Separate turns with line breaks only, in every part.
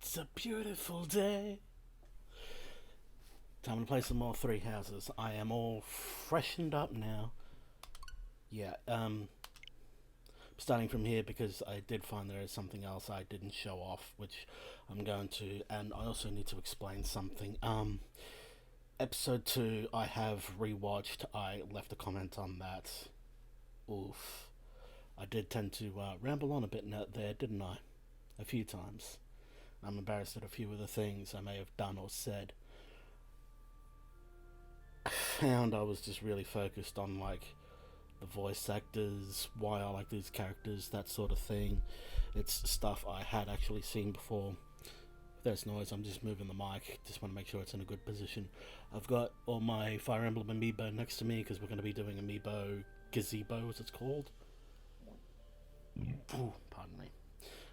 It's a beautiful day. Time to play some more Three Houses. I am all freshened up now. Yeah, starting from here because I did find there is something else I didn't show off, which I'm going to, and I also need to explain something. Episode 2 I have rewatched. I left a comment on that. Oof. I did tend to ramble on a bit there, didn't I? A few times. I'm embarrassed at a few of the things I may have done or said. I found I was just really focused on like the voice actors, why I like these characters, that sort of thing. It's stuff I had actually seen before. If there's noise, I'm just moving the mic. Just want to make sure it's in a good position. I've got all my Fire Emblem Amiibo next to me because we're going to be doing Amiibo Gazebo, as it's called. Ooh, pardon me.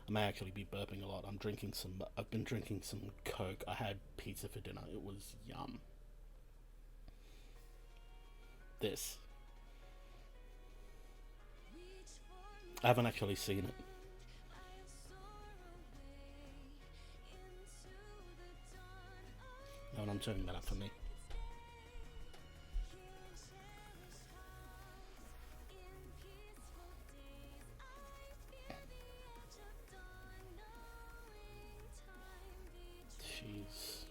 I may actually be burping a lot. I've been drinking some Coke. I had pizza for dinner. It was yum. This. I haven't actually seen it. No, and I'm turning that up for me. Jeez.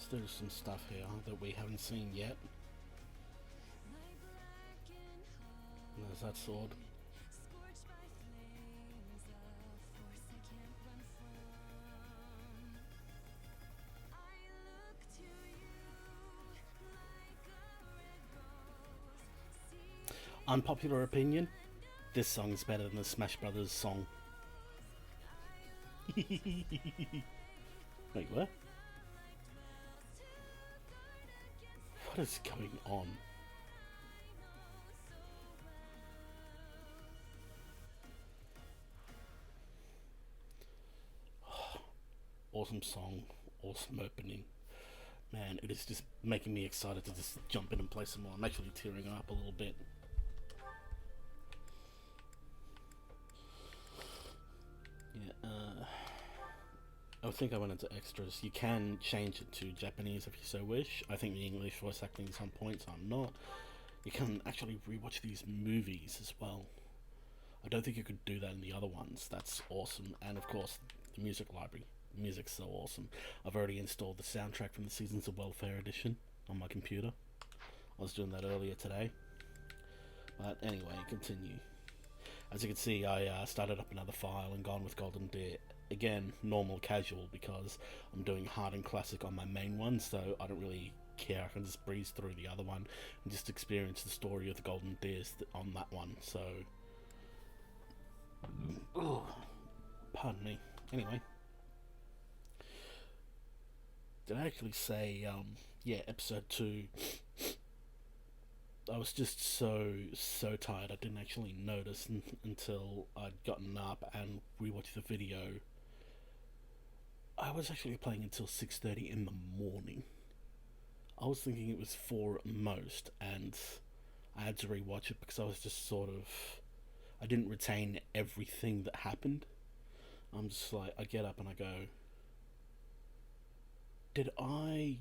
There's some stuff here that we haven't seen yet. There's that sword. Unpopular opinion, this song's better than the Smash Brothers song. Wait, what? What is going on? Awesome song, awesome opening. Man, it is just making me excited to just jump in and play some more. I'm actually tearing up a little bit. Yeah, I think I went into extras. You can change it to Japanese if you so wish. I think the English voice acting is on point, so I'm not. You can actually rewatch these movies as well. I don't think you could do that in the other ones. That's awesome. And of course, the music library. The music's so awesome. I've already installed the soundtrack from the Seasons of Welfare edition on my computer. I was doing that earlier today. But anyway, continue. As you can see, I started up another file and gone with Golden Deer. Again, normal casual because I'm doing hard and classic on my main one, so I don't really care. I can just breeze through the other one and just experience the story of the Golden Deers on that one. So, pardon me. Anyway, did I actually say, yeah, episode 2? I was just so tired I didn't actually notice until I'd gotten up and rewatched the video. I was actually playing until 6:30 in the morning. I was thinking it was 4 at most, and I had to rewatch it because I was just I didn't retain everything that happened. I'm just like, I get up and I go, did I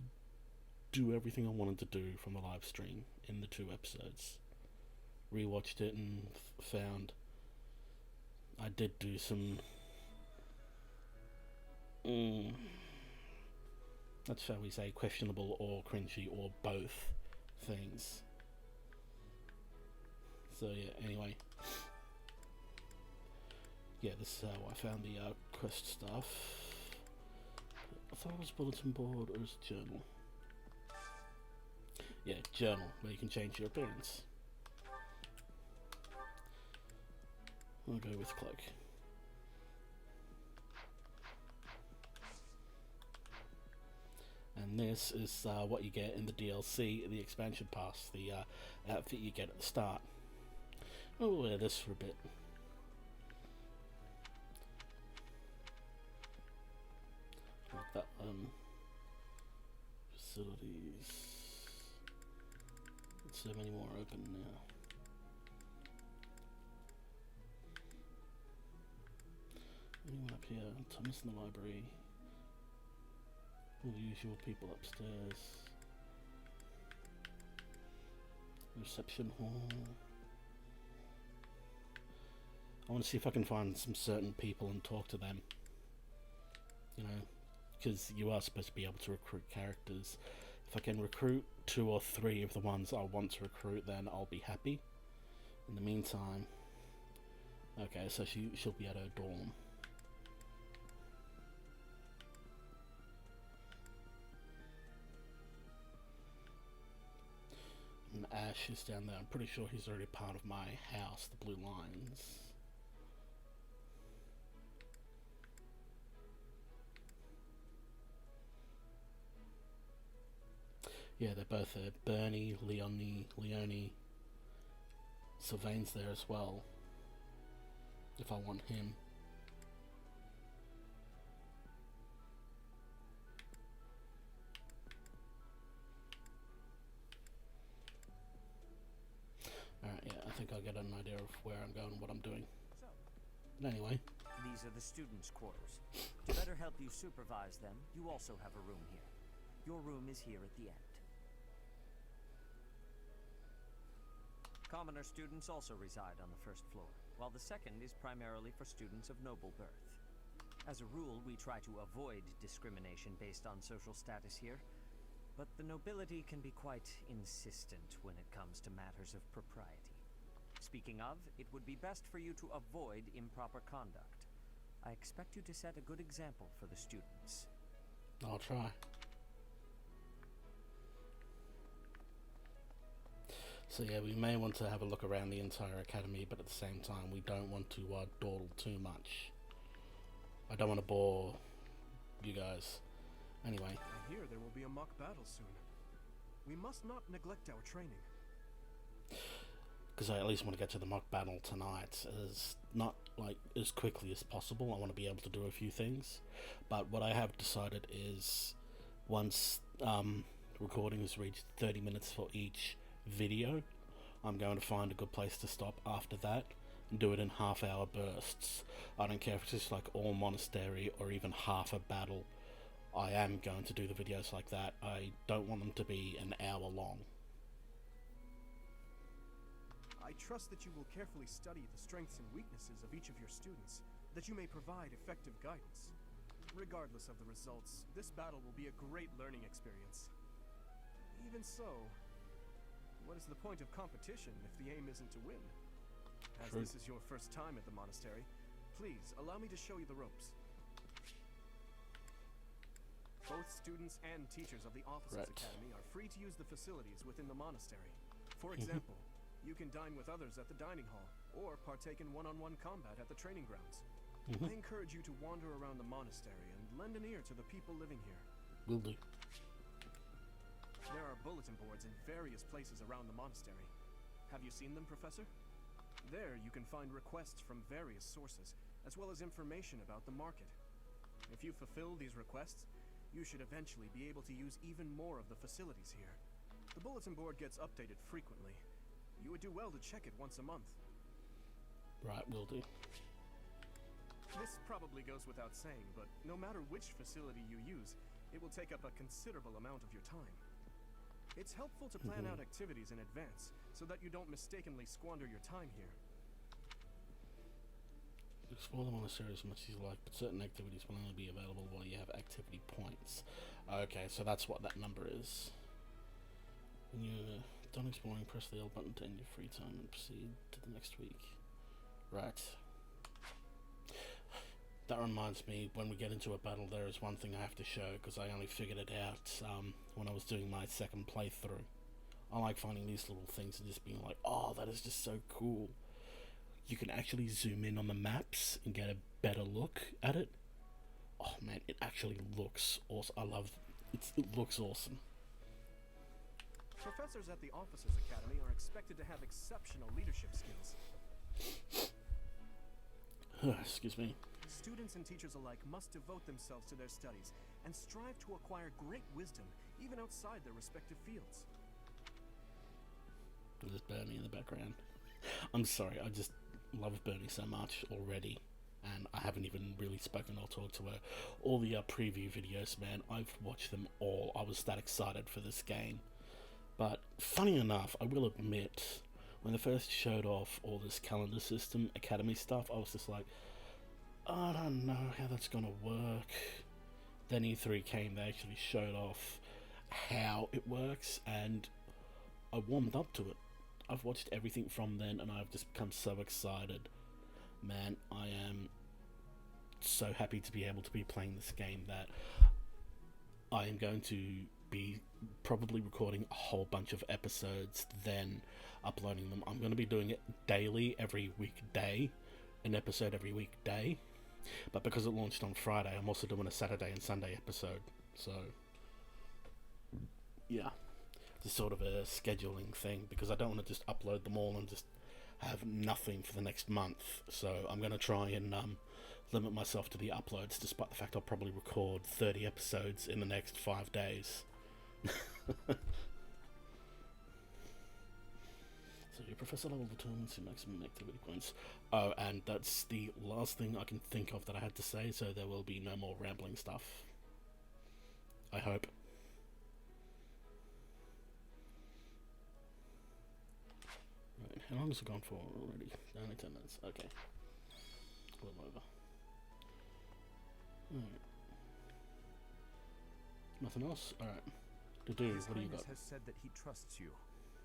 do everything I wanted to do from the live stream in the 2 episodes? Rewatched it and found I did do some let's shall we say questionable or cringy or both things. So yeah, anyway, yeah, this is how I found the quest stuff. I thought it was bulletin board or it was journal. Yeah, journal, where you can change your appearance. I'll go with cloak. And this is what you get in the DLC, the expansion pass, the outfit you get at the start. We'll wear this for a bit. Like that one. Facilities. So many more open now. Anyone up here? Thomas in the library. All the usual people upstairs. Reception hall. I want to see if I can find some certain people and talk to them. You know, because you are supposed to be able to recruit characters. If I can recruit 2 or 3 of the ones I want to recruit, then I'll be happy. In the meantime, okay, so she'll be at her dorm. And Ash is down there. I'm pretty sure he's already part of my house, the Blue Lines. Yeah, they're both there. Bernie, Leone. Sylvain's there as well. If I want him. Alright, yeah, I think I'll get an idea of where I'm going and what I'm doing. But anyway.
These are the students' quarters. To better help you supervise them, you also have a room here. Your room is here at the end. Commoner students also reside on the first floor, while the second is primarily for students of noble birth. As a rule, we try to avoid discrimination based on social status here, but the nobility can be quite insistent when it comes to matters of propriety. Speaking of, it would be best for you to avoid improper conduct. I expect you to set a good example for the students.
I'll try. So yeah, we may want to have a look around the entire academy, but at the same time we don't want to dawdle too much. I don't want to bore you guys. Anyway.
I hear there will be a mock battle soon. We must not neglect our training.
Because I at least want to get to the mock battle tonight, as quickly as possible. I want to be able to do a few things. But what I have decided is, once recording has reached 30 minutes for each video, I'm going to find a good place to stop after that and do it in half-hour bursts. I don't care if it's just like all Monastery or even half a battle. I am going to do the videos like that. I don't want them to be an hour long.
I trust that you will carefully study the strengths and weaknesses of each of your students, that you may provide effective guidance. Regardless of the results, this battle will be a great learning experience. Even so, what is the point of competition if the aim isn't to win? As
True.
this is your first time at the monastery, please allow me to show you the ropes. Both students and teachers of the Officers Academy are free to use the facilities within the monastery. For example, you can dine with others at the dining hall, or partake in one-on-one combat at the training grounds. I encourage you to wander around the monastery and lend an ear to the people living here.
Will do.
There are bulletin boards in various places around the monastery. Have you seen them, Professor? There you can find requests from various sources, as well as information about the market. If you fulfill these requests, you should eventually be able to use even more of the facilities here. The bulletin board gets updated frequently. You would do well to check it once a month.
Right, will do.
This probably goes without saying, but no matter which facility you use, it will take up a considerable amount of your time. It's helpful to plan out activities in advance, so that you don't mistakenly squander your time here.
Explore the monastery as much as you like, but certain activities will only be available while you have activity points. Okay, so that's what that number is. When you're done exploring, press the L button to end your free time and proceed to the next week. Right. That reminds me, when we get into a battle, there is one thing I have to show, because I only figured it out when I was doing my second playthrough. I like finding these little things and just being like, oh, that is just so cool. You can actually zoom in on the maps and get a better look at it. Oh man, it actually looks awesome. I love it looks awesome.
Professors at the Officers Academy are expected to have exceptional leadership skills.
Excuse me.
Students and teachers alike must devote themselves to their studies and strive to acquire great wisdom, even outside their respective fields.
There's Bernie in the background. I'm sorry, I just love Bernie so much already. And I haven't even really spoken or talked to her. All the preview videos, man, I've watched them all. I was that excited for this game. But funny enough, I will admit, when they first showed off all this calendar system, academy stuff, I was just like, I don't know how that's gonna work. Then E3 came, they actually showed off how it works, and I warmed up to it. I've watched everything from then, and I've just become so excited. Man, I am so happy to be able to be playing this game that I am going to be probably recording a whole bunch of episodes, then uploading them. I'm going to be doing it daily, every weekday, an episode every weekday. But because it launched on Friday, I'm also doing a Saturday and Sunday episode. So, yeah, it's sort of a scheduling thing, because I don't want to just upload them all and just have nothing for the next month. So I'm going to try and limit myself to the uploads, despite the fact I'll probably record 30 episodes in the next 5 days. So your professor level determines your maximum activity points. Oh, and that's the last thing I can think of that I had to say, so there will be no more rambling stuff. I hope. Right, how long has it gone for already? Only 10 minutes. Okay. A little over. Alright. Nothing else? Alright. What do you got?
Has said that he trusts you,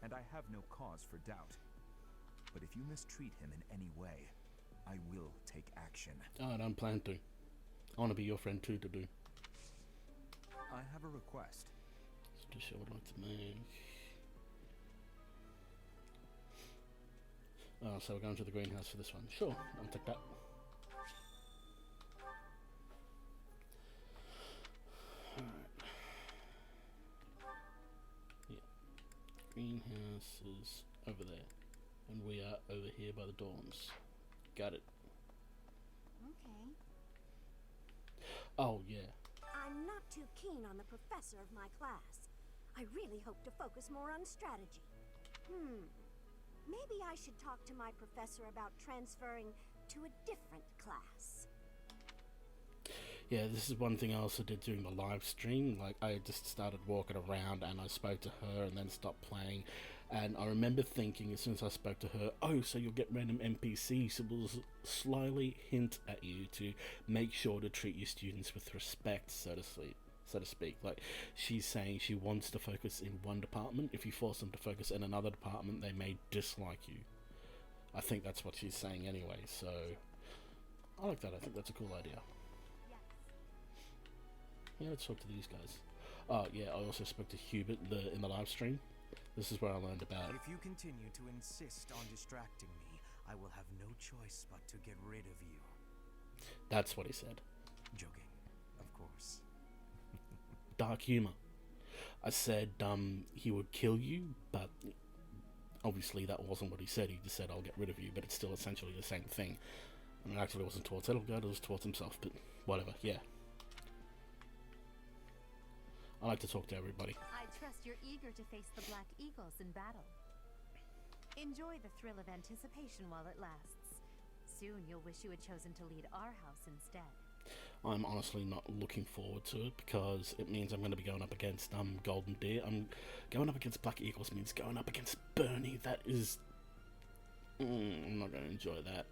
and I have no cause for doubt. But if you mistreat him in any way, I will take action.
Oh, I don't plan to. I want to be your friend too, to do.
I have a request.
Just show what I'd like to make. Oh, so we're going to the greenhouse for this one. Sure, I'll take that. Greenhouse is over there, and we are over here by the dorms. Got it.
Okay.
Oh, yeah.
I'm not too keen on the professor of my class. I really hope to focus more on strategy. Maybe I should talk to my professor about transferring to a different class.
Yeah, this is one thing I also did during the live stream. Like, I just started walking around and I spoke to her and then stopped playing. And I remember thinking, as soon as I spoke to her, oh, so you'll get random NPCs. It will slyly hint at you to make sure to treat your students with respect, so to speak. Like, she's saying she wants to focus in one department. If you force them to focus in another department, they may dislike you. I think that's what she's saying anyway, so I like that. I think that's a cool idea. Yeah, let's talk to these guys. Oh, yeah, I also spoke to Hubert in the live stream. This is where I learned about...
If you continue to insist on distracting me, I will have no choice but to get rid of you.
That's what he said.
Joking, of course.
Dark humor. I said he would kill you, but obviously that wasn't what he said. He just said, I'll get rid of you, but it's still essentially the same thing. I mean, actually it wasn't towards Edelgard, it was towards himself, but whatever, yeah. I like to talk to everybody.
I trust you're eager to face the Black Eagles in battle. Enjoy the thrill of anticipation while it lasts. Soon you'll wish you had chosen to lead our house instead.
I'm honestly not looking forward to it, because it means I'm going to be going up against Golden Deer. Going up against Black Eagles means going up against Bernie. That is... I'm not going to enjoy that.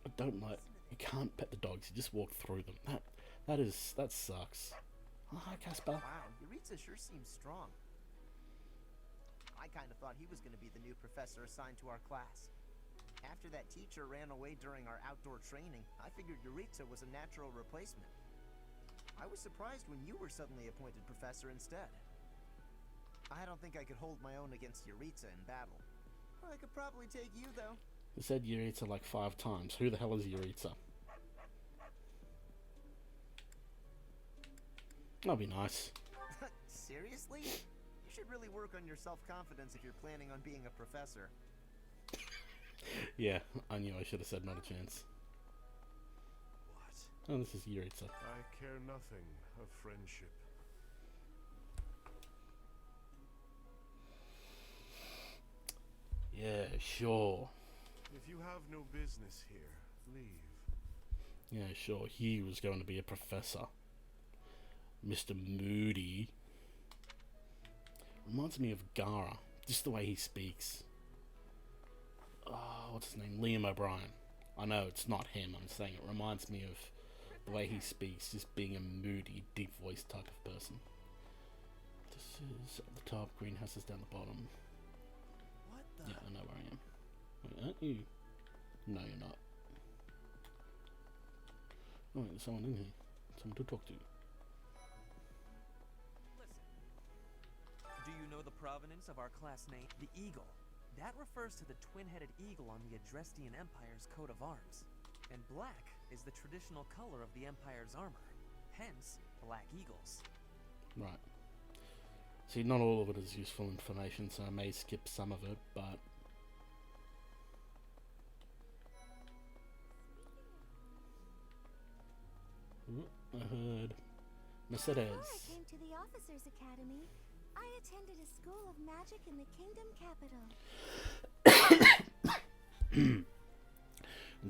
I don't like... You can't pet the dogs, you just walk through them. That sucks. Oh, hi, Casper.
Wow, Yuritsa sure seems strong. I kind of thought he was going to be the new professor assigned to our class. After that teacher ran away during our outdoor training, I figured Yuritsa was a natural replacement. I was surprised when you were suddenly appointed professor instead. I don't think I could hold my own against Yuritsa in battle. I could probably take you, though.
You said Yuritsa like 5 times. Who the hell is Yuritsa? That'd be nice.
Seriously? You should really work on your self-confidence if you're planning on being a professor.
Yeah, I knew I should have said not a chance.
What?
Oh, this is Yuritsa.
I care nothing of friendship.
Yeah, sure.
If you have no business here, leave.
Yeah, sure. He was going to be a professor. Mr. Moody. Reminds me of Gara. Just the way he speaks. Oh, what's his name? Liam O'Brien. I know it's not him. I'm saying it reminds me of the way he speaks. Just being a moody, deep voice type of person. This is at the top. Greenhouses down the bottom.
What the?
Yeah, I know where I am. Wait, aren't you? No, you're not. Oh, wait, there's someone in here. Someone to talk to.
Listen. Do you know the provenance of our class name? The Eagle. That refers to the twin-headed eagle on the Adrestian Empire's coat of arms. And black is the traditional color of the Empire's armor. Hence, black eagles.
Right. See, not all of it is useful information, so I may skip some of it, but... Ooh, I heard... Mercedes.
Before I came to the Officers' Academy, I attended a school of magic in the kingdom capital.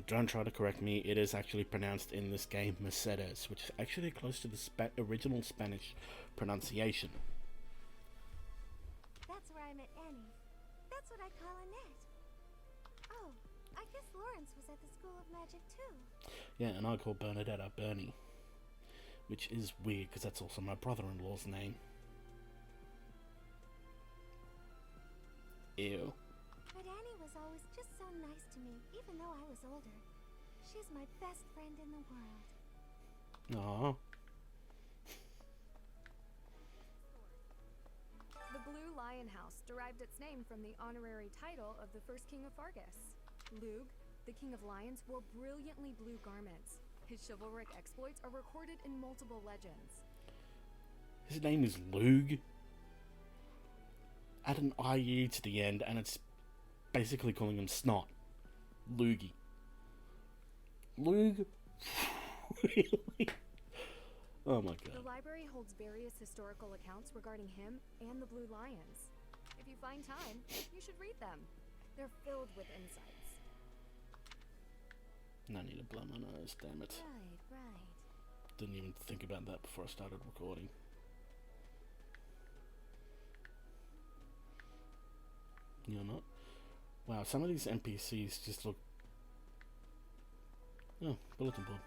Don't try to correct me, it is actually pronounced in this game Mercedes, which is actually close to the original Spanish pronunciation.
That's where I met Annie. That's what I call Annette. Oh, I guess Lawrence was at the School of Magic too.
Yeah, and I call Bernadetta Bernie. Which is weird, because that's also my brother-in-law's name. Ew.
But Annie was always just so nice to me, even though I was older. She's my best friend in the world.
Aww.
The Blue Lion House derived its name from the honorary title of the first king of Fargus. Lug, the king of lions, wore brilliantly blue garments. His chivalric exploits are recorded in multiple legends.
His name is Lug. Add an IE to the end, and it's basically calling him Snot. Loogie. Lug? Really? Oh my god.
The library holds various historical accounts regarding him and the Blue Lions. If you find time, you should read them. They're filled with insights.
No need to blow my nose, damn it.
Right.
Didn't even think about that before I started recording. You're not? Wow, some of these NPCs just look... Oh, bulletin board.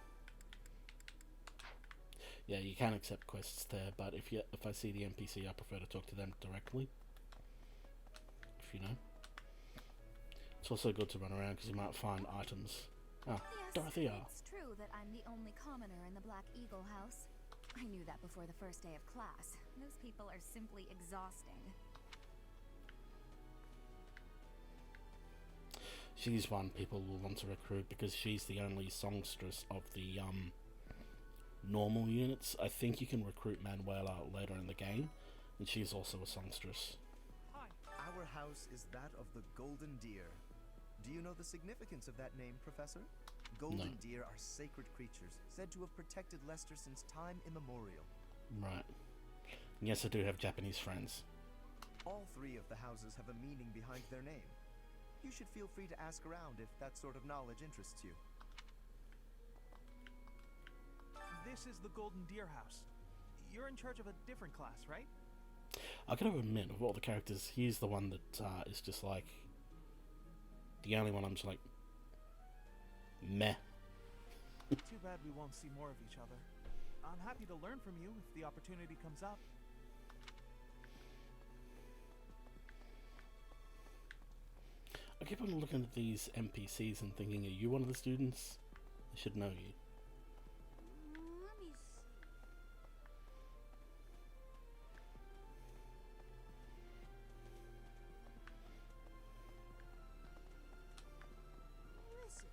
Yeah, you can accept quests there, but if I see the NPC, I prefer to talk to them directly. If you know. It's also good to run around because you might find items. Oh,
Yes,
Dorothea.
it's true that I'm the only commoner in the Black Eagle house. I knew that before the first day of class. Those people are simply exhausting.
She's one people will want to recruit because she's the only songstress of the normal units. I think you can recruit Manuela later in the game, and she's also a songstress.
Our house is that of the Golden Deer. Do you know the significance of that name, Professor? Golden deer are sacred creatures, said to have protected Leicester since time immemorial.
Right. Yes, I do have Japanese friends.
All three of the houses have a meaning behind their name. You should feel free to ask around if that sort of knowledge interests you.
This is the Golden Deer House. You're in charge of a different class, right?
I gotta admit, of all the characters, he's the one that is just like... The only one I'm just like... Meh.
Too bad we won't see more of each other. I'm happy to learn from you if the opportunity comes up.
I keep on looking at these NPCs and thinking, are you one of the students? I should know you.
Let me see. Listen.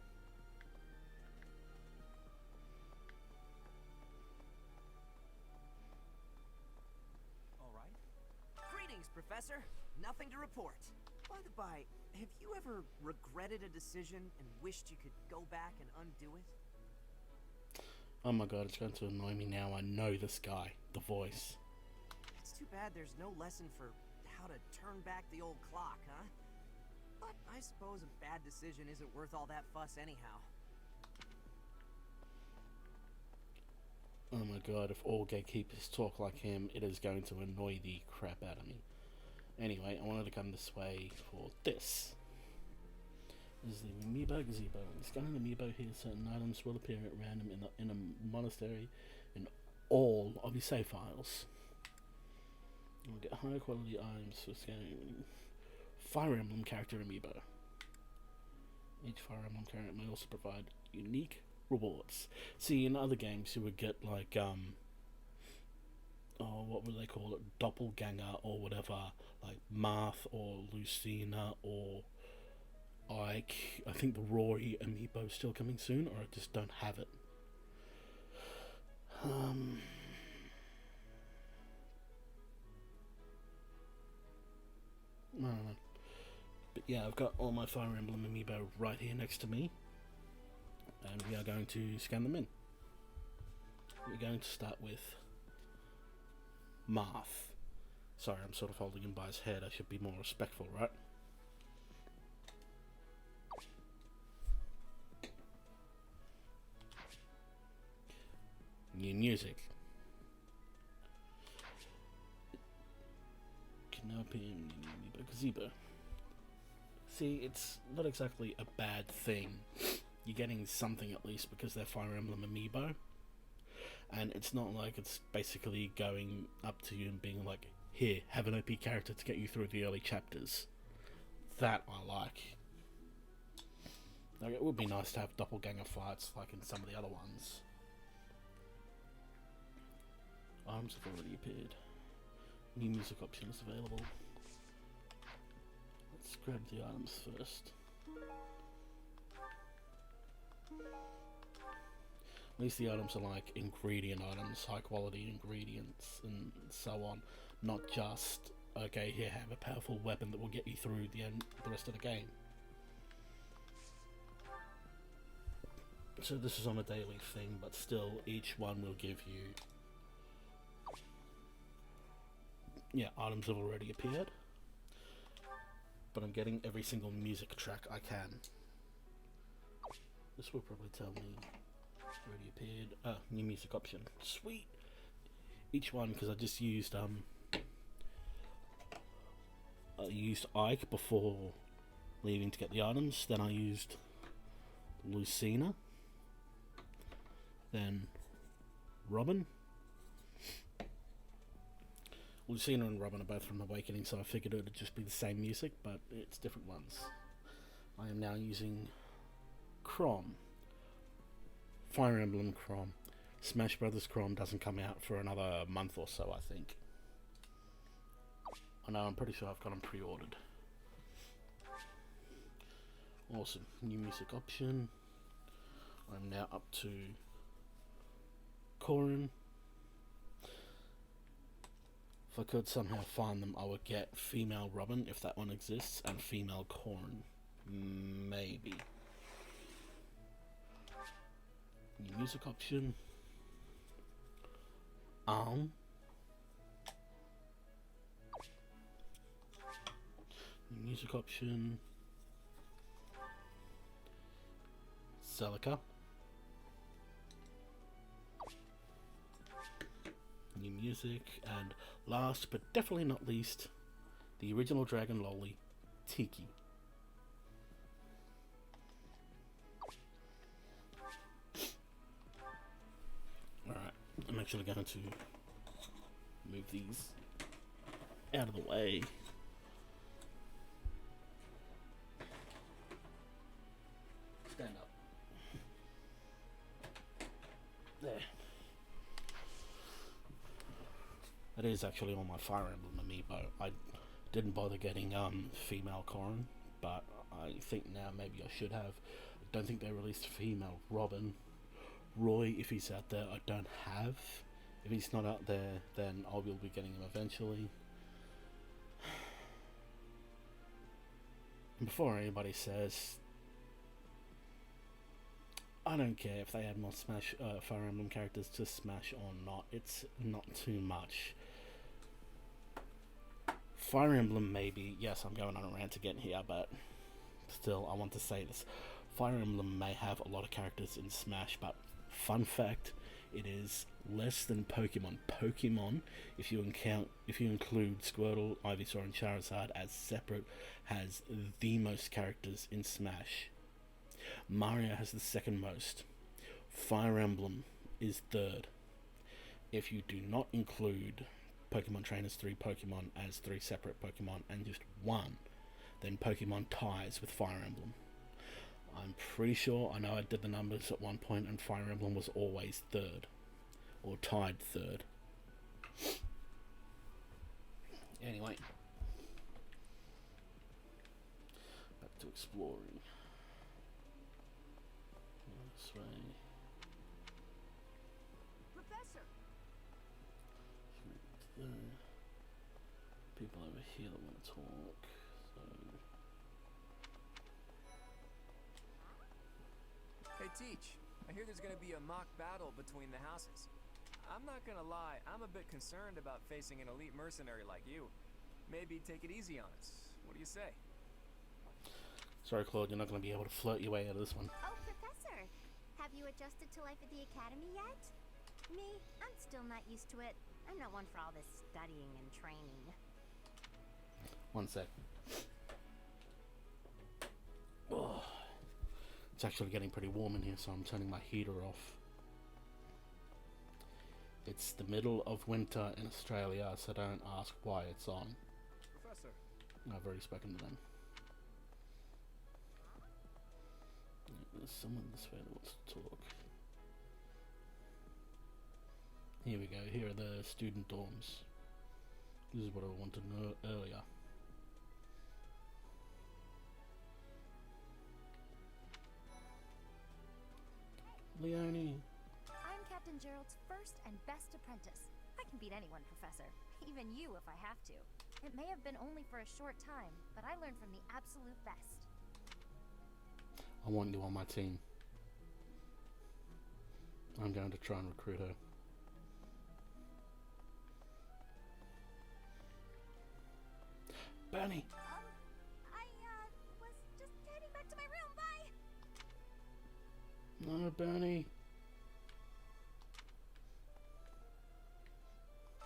Professor. Nothing to report. By the by, have you ever regretted a decision and wished you could go back and undo it?
Oh my god, it's going to annoy me now. I know this guy, the voice.
It's too bad there's no lesson for how to turn back the old clock, huh? But I suppose a bad decision isn't worth all that fuss anyhow.
Oh my god, if all gatekeepers talk like him, it is going to annoy the crap out of me. Anyway, I wanted to come this way for this. This is the Amiibo Gazebo. Scanning the Amiibo here, certain items will appear at random in a monastery in all of your save files. You'll get higher quality items for scanning. Fire Emblem character Amiibo. Each Fire Emblem character may also provide unique rewards. See, in other games you would get like what would they call it, doppelganger or whatever, like Marth or Lucina or Ike. I think the Roy Amiibo is still coming soon, or I just don't have it. I don't know. But yeah, I've got all my Fire Emblem Amiibo right here next to me, and we are going to scan them in. We're going to start with Marth. Sorry, I'm sort of holding him by his head. I should be more respectful, right? New music. Can now appear in Gazebo. See, it's not exactly a bad thing. You're getting something at least because they're Fire Emblem Amiibo. And it's not like it's basically going up to you and being like, here, have an OP character to get you through the early chapters. That I like. Like, it would be nice to have doppelganger fights like in some of the other ones. Items have already appeared. New music options available. Let's grab the items first. At least the items are like ingredient items, high quality ingredients and so on. Not just, okay, here, have a powerful weapon that will get you through the rest of the game. So this is on a daily thing, but still each one will give you... Yeah, items have already appeared. But I'm getting every single music track I can. This will probably tell me already appeared. New music option. Sweet! Each one, because I just used Ike before leaving to get the items. Then I used Lucina. Then Robin. Lucina and Robin are both from Awakening, so I figured it would just be the same music, but it's different ones. I am now using Chrom. Fire Emblem Chrom. Smash Brothers Chrom doesn't come out for another month or so, I think. I know, I'm pretty sure I've got them pre-ordered. Awesome. New music option. I'm now up to Corin. If I could somehow find them, I would get female Robin, if that one exists, and female Corin. Maybe. New music option. New music option. Celica. New music, and last but definitely not least, the original Dragon Loli, Tiki. Alright, I'm actually going to move these out of the way. Stand up. There. That is actually on my Fire Emblem Amiibo. I didn't bother getting female Corin, but I think now maybe I should have. I don't think they released female Robin. Roy, if he's out there, I don't have. If he's not out there, then I will be getting him eventually. And before anybody says, I don't care if they add more Smash Fire Emblem characters to Smash or not. It's not too much. Fire Emblem, maybe. Yes, I'm going on a rant again here, but still, I want to say this. Fire Emblem may have a lot of characters in Smash, but fun fact, it is less than Pokemon. Pokemon, if you include Squirtle, Ivysaur, and Charizard as separate, has the most characters in Smash. Mario has the second most. Fire Emblem is third. If you do not include Pokemon Trainers 3 Pokemon as 3 separate Pokemon and just one, then Pokemon ties with Fire Emblem. I'm pretty sure, I know I did the numbers at one point, and Fire Emblem was always third, or tied third. Anyway, back to exploring. This way.
Professor!
People over here that want to talk, so...
Hey, Teach. I hear there's gonna be a mock battle between the houses. I'm not gonna lie, I'm a bit concerned about facing an elite mercenary like you. Maybe take it easy on us. What do you say?
Sorry, Claude, you're not going to be able to flirt your way out of this one.
Oh, Professor! Have you adjusted to life at the academy yet?
Me? I'm still not used to it. I'm not one for all this studying and training.
One sec. Oh, it's actually getting pretty warm in here, so I'm turning my heater off. It's the middle of winter in Australia, so don't ask why it's on.
Professor.
I've already spoken to them. There's someone this way that wants to talk. Here we go, here are the student dorms. This is what I wanted to know earlier. Leonie.
I'm Captain Gerald's first and best apprentice. I can beat anyone, Professor. Even you if I have to. It may have been only for a short time, but I learned from the absolute best.
I want you on my team. I'm going to try and recruit her. Bernie!
I was just heading back to my room, bye!
No, Bernie!
I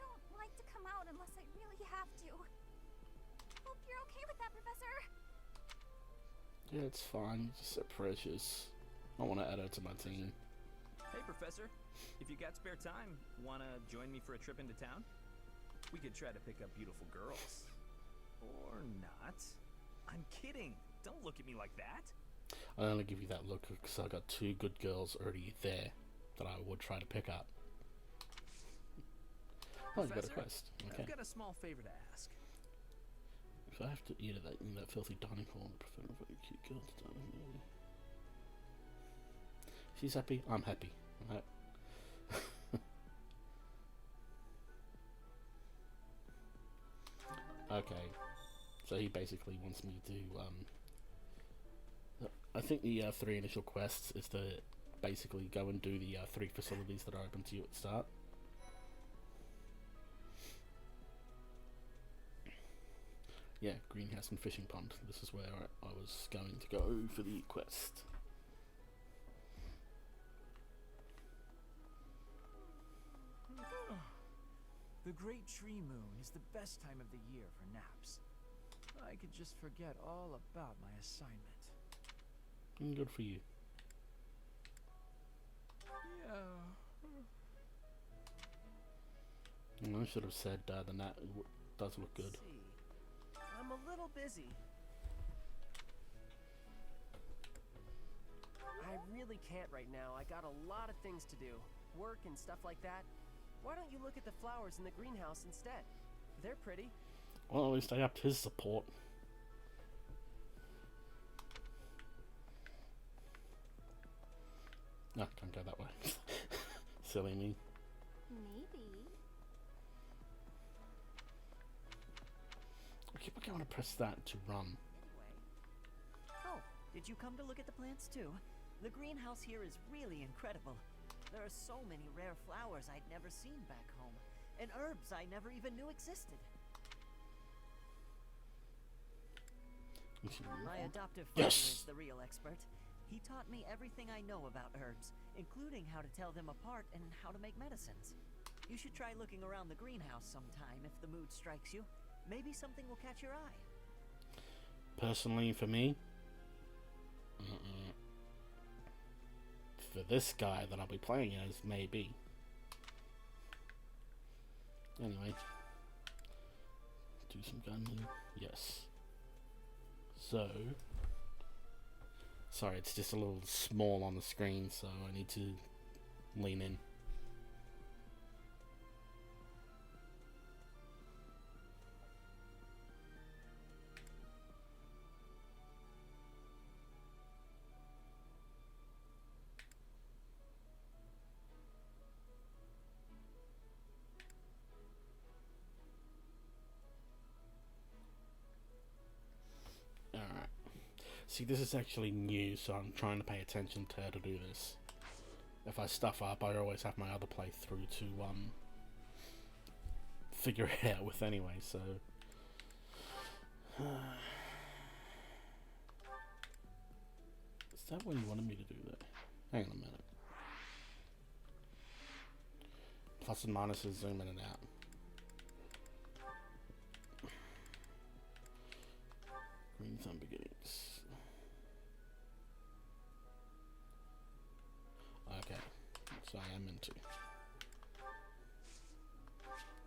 don't like to come out unless I really have to. Hope you're okay with that, Professor.
Yeah, it's fine. You're just so precious. I want to add her to my team.
Hey, Professor. If you got spare time, wanna join me for a trip into town? We could try to pick up beautiful girls. Or not. I'm kidding. Don't look at me like that.
I only give you that look because I got 2 good girls already there that I would try to pick up. Oh, you got a quest. Okay.
I've got a small favor to ask.
If I have to eat at that filthy dining hall, I prefer a very cute girl to dine with me. She's happy, I'm happy. Right? Okay. So he basically wants me to, I think the 3 initial quests is to basically go and do the 3 facilities that are open to you at the start. Yeah, greenhouse and fishing pond. This is where I was going to go for the quest.
The Great Tree Moon is the best time of the year for naps. I could just forget all about my assignment.
Good for you.
Yeah.
I should have said the nap does look good.
See. I'm a little busy. I really can't right now. I got a lot of things to do. Work and stuff like that. Why don't you look at the flowers in the greenhouse instead? They're pretty.
Well, at least I upped his support. No, don't go that way. Silly me.
Maybe.
I keep going to press that to run.
Anyway, did you come to look at the plants too? The greenhouse here is really incredible. There are so many rare flowers I'd never seen back home, and herbs I never even knew existed. My adoptive father is the real expert. He taught me everything I know about herbs, including how to tell them apart and how to make medicines. You should try looking around the greenhouse sometime if the mood strikes you. Maybe something will catch your eye.
Personally, for me, for this guy that I'll be playing as, maybe. Anyway, do some gunning. Yes. So, sorry, it's just a little small on the screen, so I need to lean in. See, this is actually new, so I'm trying to pay attention to how to do this. If I stuff up, I always have my other playthrough to figure it out with anyway, so... Is that what you wanted me to do there? Hang on a minute. Plus and minuses, zoom in and out. Green Thumb Beginnings. Okay, so I am into.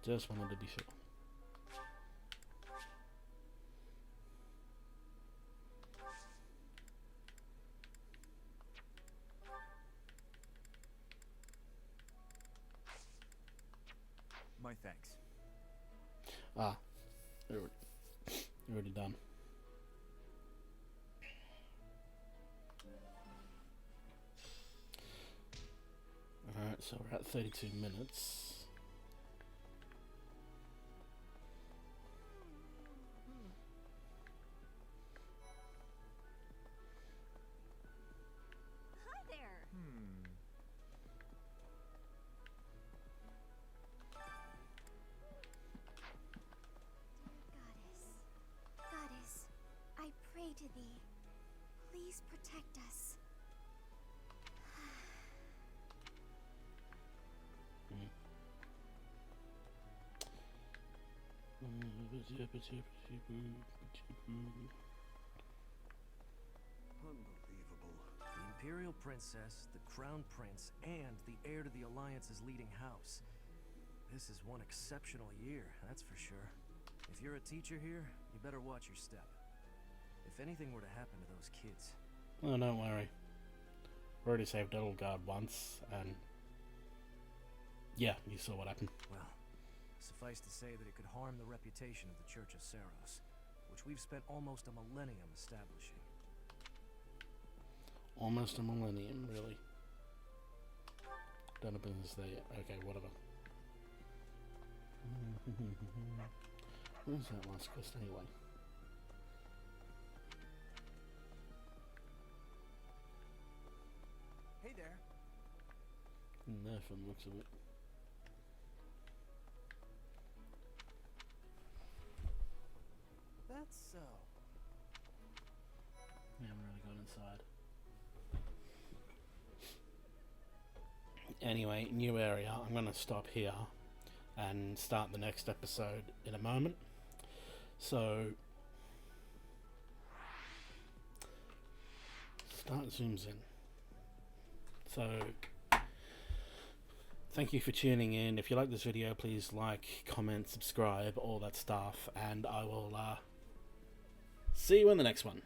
Just wanted to be sure.
My thanks.
Ah, already done. Alright, so we're at 32 minutes.
Hi there.
Goddess, I pray to thee. Please protect us.
Unbelievable. The Imperial Princess, the Crown Prince, and the heir to the Alliance's leading house. This is one exceptional year, that's for sure. If you're a teacher here, you better watch your step. If anything were to happen to those kids...
Oh, don't worry. Already saved Edelgard once, and... yeah, you saw what happened.
Well, suffice to say that it could harm the reputation of the Church of Saros, which we've spent almost a millennium establishing.
Almost a millennium, really. Done a business there yet. Okay, whatever. Where's that last quest anyway?
Hey there.
There from the looks of it.
That's so.
We haven't really got inside. Anyway, new area. I'm going to stop here and start the next episode in a moment. So, start zooms in. So, thank you for tuning in. If you like this video, please like, comment, subscribe, all that stuff, and I will see you in the next one.